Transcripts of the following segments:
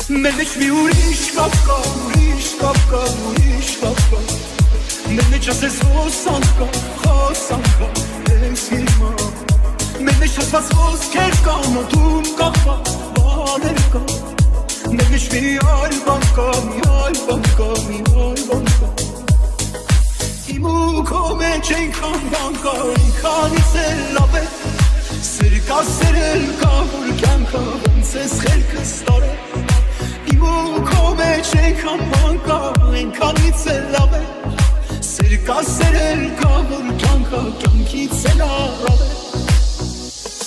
Մեր մեջ մի ուրիշ կապ կա, ուրիշ կապ կա, ուրիշ կապ կա Մեր մեջ ասես խոսանք կա, ես հիմա Մեր մեջ ասված ոսքեր կան, ոտում կախված բաներ կա Մեր մեջ մի այլ բան կա, մի այլ բան կա, մի այլ բան կա Իմ ու քո մեջ այնքան բան կա, այնքանից էլ լավ է Սեր կա, սերել կա, որ կյանքը ոնց ես խելքս տարել Իմ ու քո մեջ այնքան բան կա, այնքանից էլ լավ է Սեր կա, սերել կա, որ կյանքը կյանքից էլ առավ է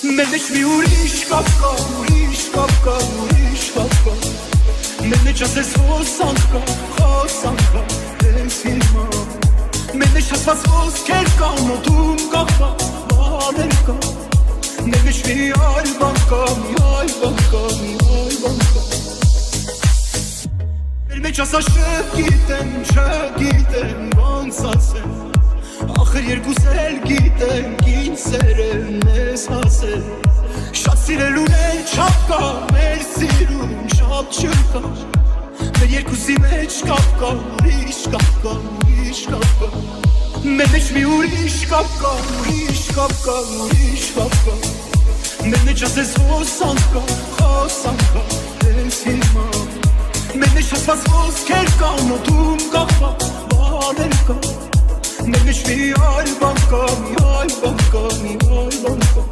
Մեր մեջ մի ուրիշ կապ կա, ուրիշ կապ կա, ուրիշ կապ կա Մեր մեջ ասես խոսանք կա, ես հիմա Մեր մեջ ասված ոսքեր կան, ոտում կախված բաներ կա Մեր մեջ մի այլ բան կա, մի այլ բան կա, մի այլ բան կա Մեր մեջ ասա չգիտեմ, ոնց ասեմ Ախր երկուս էլ գիտենք, ինչ սերեն ես հասել Շատ սիրել ունել չապ կա, մեր սիրում չապ չկա Մեր երկուսի մեջ կապ կա, ուրիշ կապ կա, ուրիշ կապ կա Մեր մեջ մի ուրիշ կապ կա, ուրիշ կապ կա, ուրիշ կապ կա Մեր մեջ ասես խոսանք կա, ես հիմա Մեր մեջ ասված ոսքեր կան, ոտում կախված բաներ կա Մեր մեջ մի այլ բան կա, մի այլ բան կա, մի այլ բան կա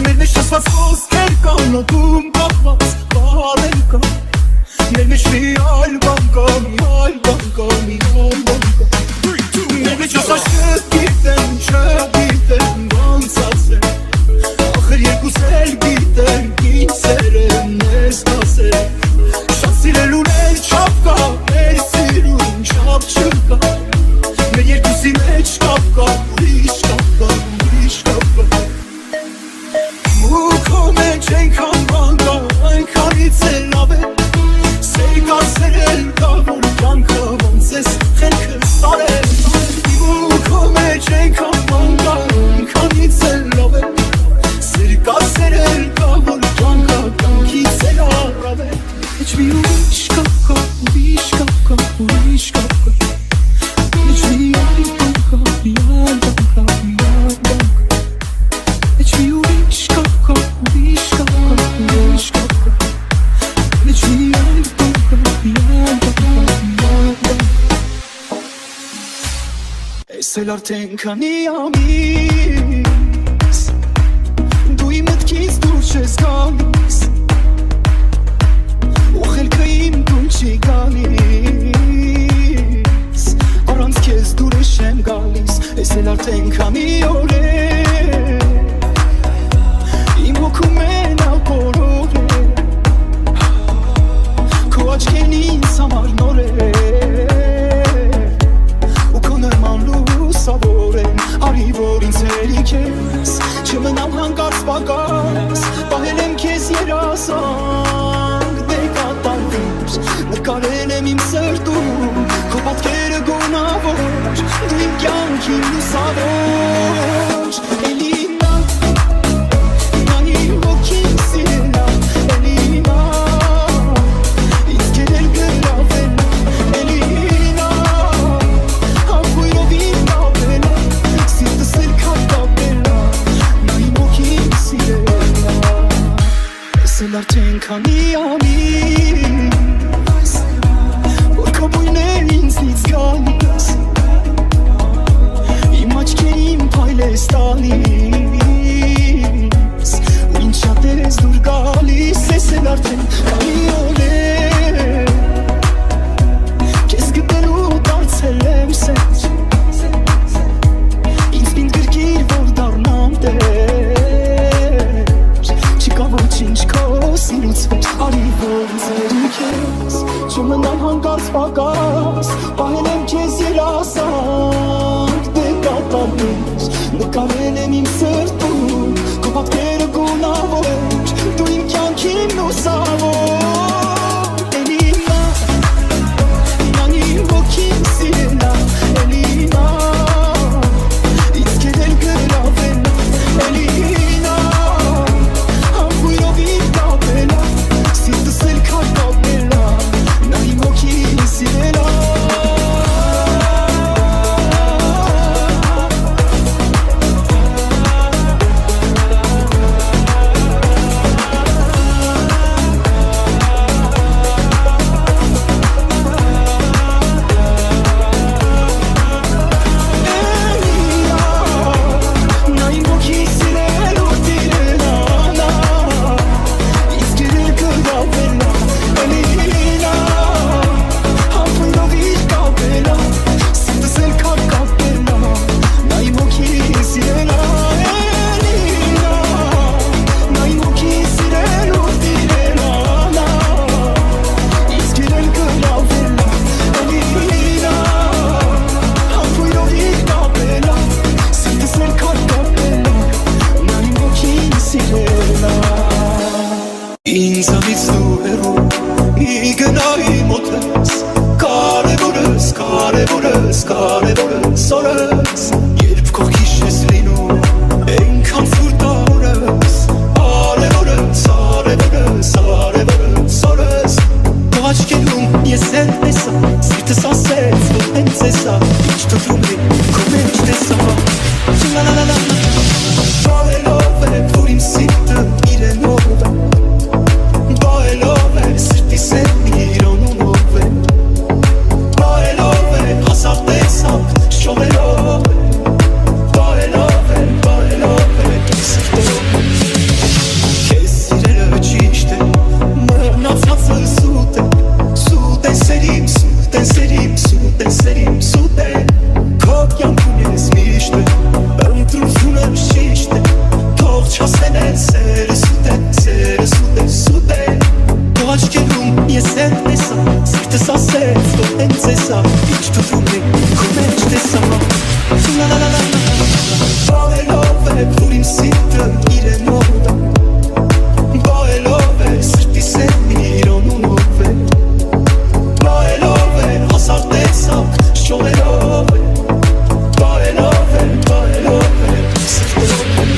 Մեր մեջ ասված խոսքեր կան ոտում կապված բարել կա Մեր մեջ մի այլ բան կա, մի այլ բան կա, մի այլ բան կա Մեր մեջ ասած չգիտեմ, չգիտեմ, ոնց ասեմ Ախր երկուս էլ գիտենք, ինչ սերեմ, ես կասեմ Շատ սիրել ունել չապ կա, մեր սիրուն չապ չկա Մեր երկուսի մեջ կապ կա, ուրիշ կապ կա, ուրիշ կապ կա Մուքո մեջ այնքան բան կա, այնքանից էլ լավ է Սեր կասերել կա, որ կյանքը ոնց ես խելքը սարել Մուքո մեջ այնքան բան կա, այնքանից էլ լավ է Սեր կասերել կա, որ կյանքը կյանքից էլ առավ է Ինչ մի ուրիշ կապ կա, ուրիշ կապ կա, ուրիշ կապ կա Ինչ մի այլ բան կա, մի այլ բան կա, մի այլ բան կա Ինչ մի ուրիշ կապ կա, ուրիշ կապ կա, ուրիշ կապ կա Ինչ մի այլ բան կա, մի այլ բան կա, մի այլ բան Ես էլ արդեն քանի ամիս Դու իմ մտքից դուրս չես գալիս Ու խելքը իմ դու չի գալիս Առանց քեզ դուր եմ գալիս Ես էլ արդեն քանի օր է Իմ հոգում մենակ օրոր է Քո աչքերն ինձ համար նոր է Ու քո նման լուսավոր են Արի որ ինձ հերիք ես Չմնամ հանկարծ պակաս Պահել եմ քեզ երազանք Դե կատարվիր Նկարել եմ իմ սրտում Քո պատկերը գոնավոր Դու իմ կյանքի լուսավոր Էլի նա Նանի հոգին սիրելա Էլի նա Ինձ կերել գրավել Էլի նա Հապույրով իմ կապելա Սիրտս էլ կապելա Նանի հոգին սիրելա Ես էլ արդեն քանի ամիս Որ քո բույներ ինձնից գալիս Իմ աչքերին փայլ ես տալիս Ու ինչ շատ ես դուր գալիս Ես էլ արդեն քանի օր է Քեզ գտնելու դարձել եմ սեջ Ինձ պինդ գրկիր որ դառնամ տեր Չկա ոչինչ քո սիրուց վեր Արի որ ձերիք ես Չմնամ հանկարծ պակաս Պահել եմ քեզ երազանք Դե կատարվիր Նկարել եմ իմ սրտում Քո պատկերը գունավոր Դու իմ կյանքին լուսավոր Էլի նա Նանի հոգին սիրելա Էլի նա Ինձ կերել գրավել Էլի նա Հապույրով իմ կապելա Սիրտս էլ կապելա Նա իմ հոգին սիրելա Սերը սուտ է Քո աչքերում ես էլ տեսա Սիրտս ասեց որ հենց էսա Ինչ թվում է քո մեջ տեսա Բարելով է որ իմ սիրտը իրենով է Բարելով է սրտի սերմի իրոնունով է Բարելով է հազար տեսակ շողերով է Բարելով է սրտով է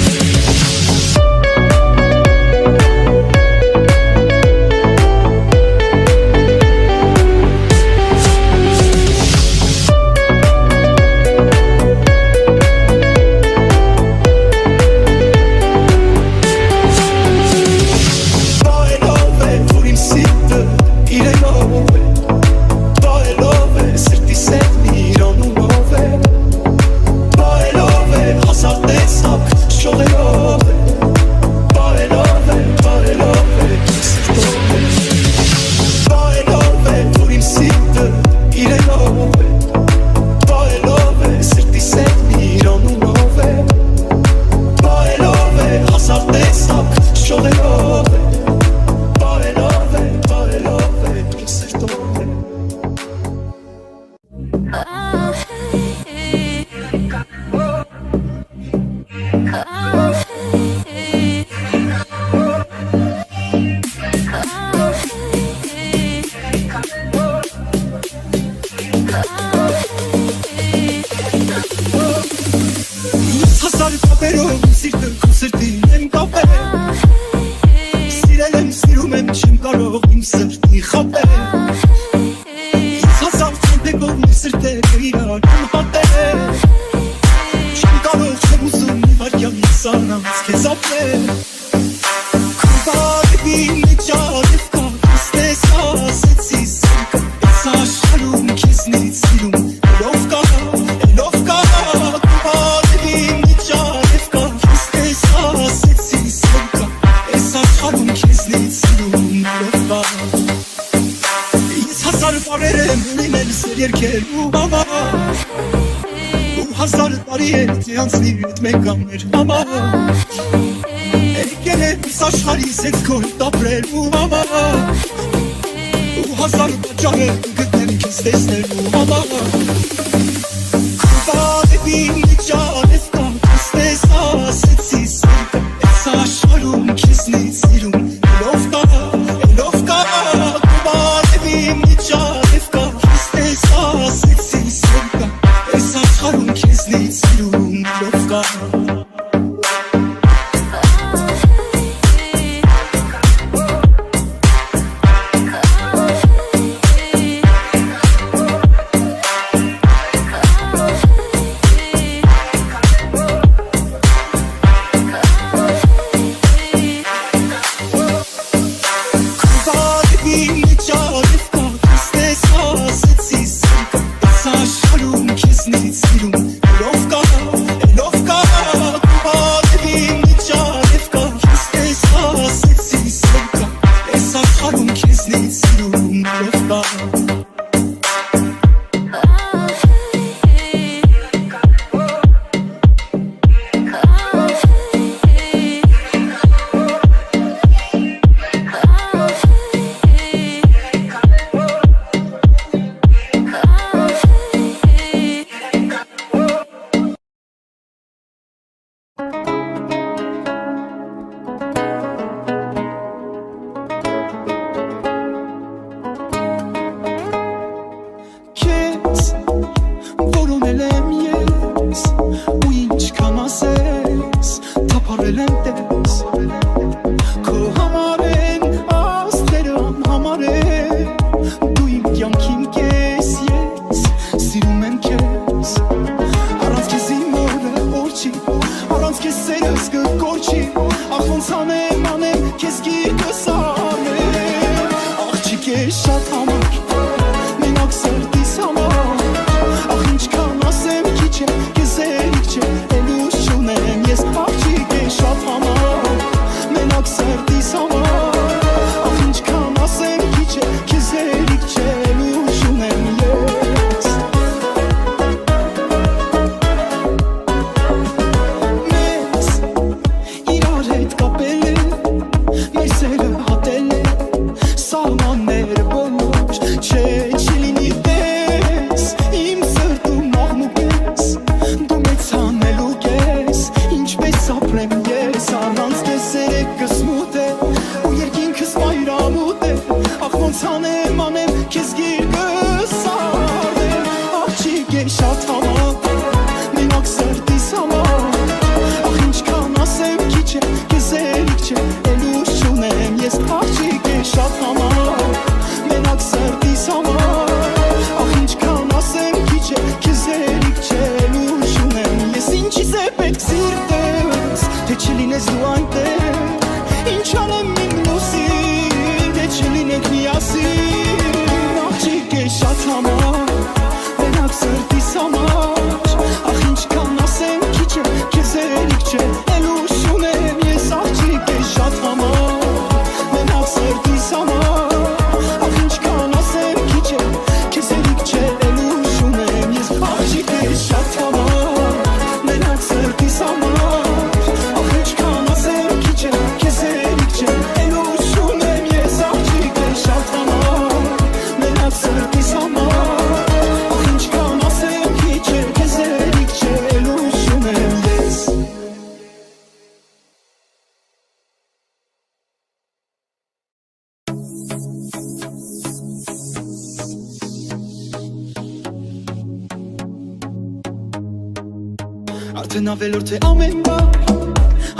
Արդեն ավելորդ է ամեն բար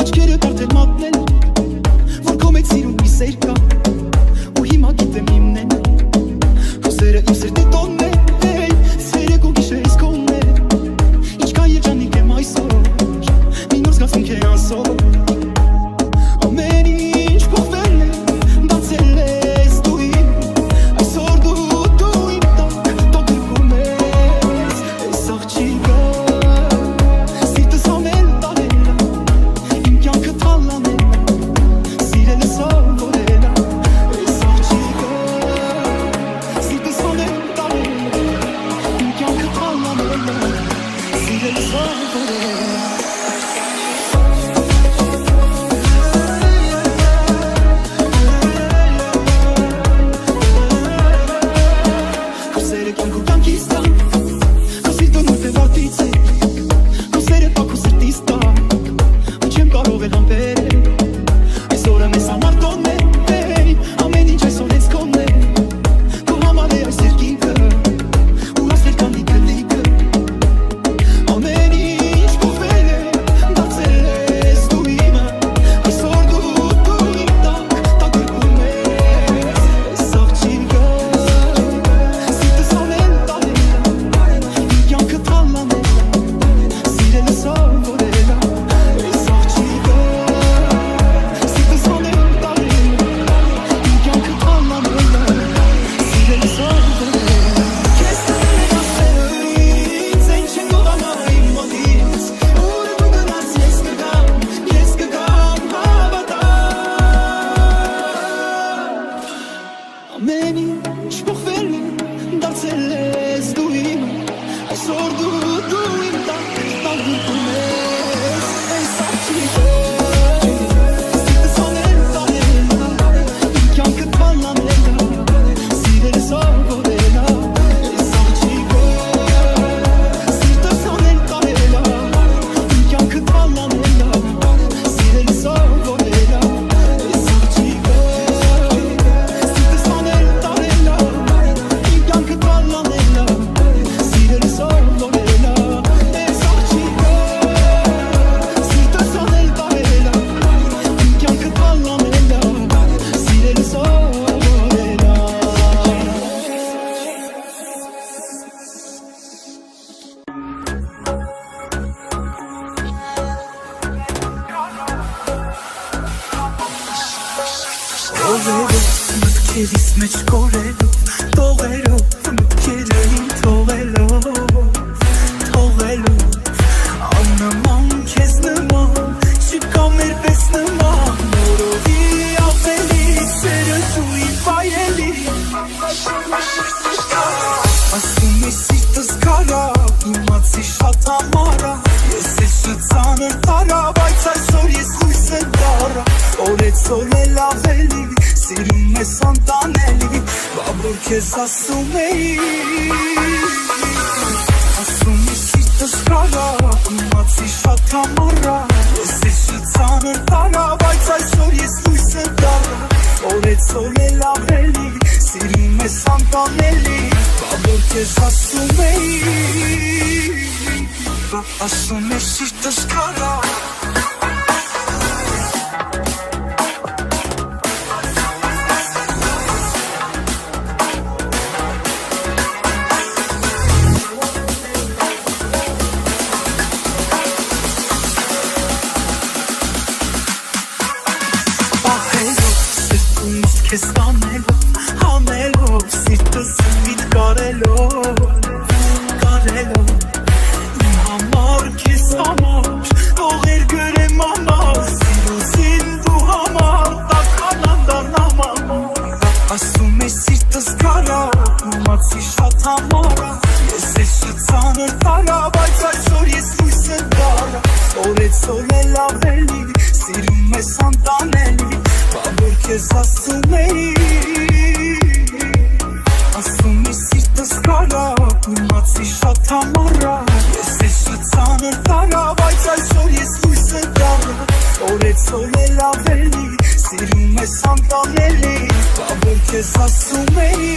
Աչքերը արդեն մատնել Որ քո մեծ սիրում մի սեր կա Ու հիմա գիտեմ իմն են Հոսերը իմ սրտի տոնն է Սերը քո գիշերից քոնն է Ինչքան երջանիկ եմ այսօր Մի նոր զգացմունք է անսող Ամեն ինչ փոխվել է Դարձել ես դու իմ Այսօր դու իմ տակ գրկում ես Այս աղջիկը Մտքերիս մեջ կորելով, տողելով, մտքերին թողելով Աննման քեզ նման, չկա մեր պես նման Նորովի ավելի, սերը դու իմ վայելի Ասում ես սիրտս կարա, իմացի շատ ամարա Ես ես շծանր տարա, բայց այսօր ես լույս եմ դարա Օրեցօր էլ ավելի Սիրում ես անտանելի, բաբոր քեզ ասում էի Ասում ես սիրտս կարա, իմացի շատ ամարա Ես ես շծանր տարա, բայց այսօր ես լույս եմ դարա Օրեցօր էլ ավելի, սիրում ես անտանելի Բաբոր քեզ ասում էի Ասում ես սիրտս կարա Քեզ կանելով, հանելով, սիրտս իտ կարելով Իմ համար, քեզ համար, ողեր գրեմ համար Սիրուսին դու համար, տականան դարնաման Ասում ես սիրտս կարա, իմացի շատ համարա Ես ես շծանր տարա, բայց այսօր ես լույս եմ դարա Օրեցօր էլ ավելի, սիրում ես անտանելի Բաբոր քեզ ասում էի Ասում ես սիրտս կարա, իմացի շատ համարա Ես ես շծանր տարա, բայց այսօր ես լույս եմ դարա Օրեցօր էլ ավելի, սիրում ես անտանելի Բաբոր քեզ ասում էի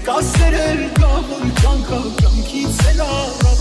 Սիրկասերել կա որ կյանքա կյանքից էլ առավ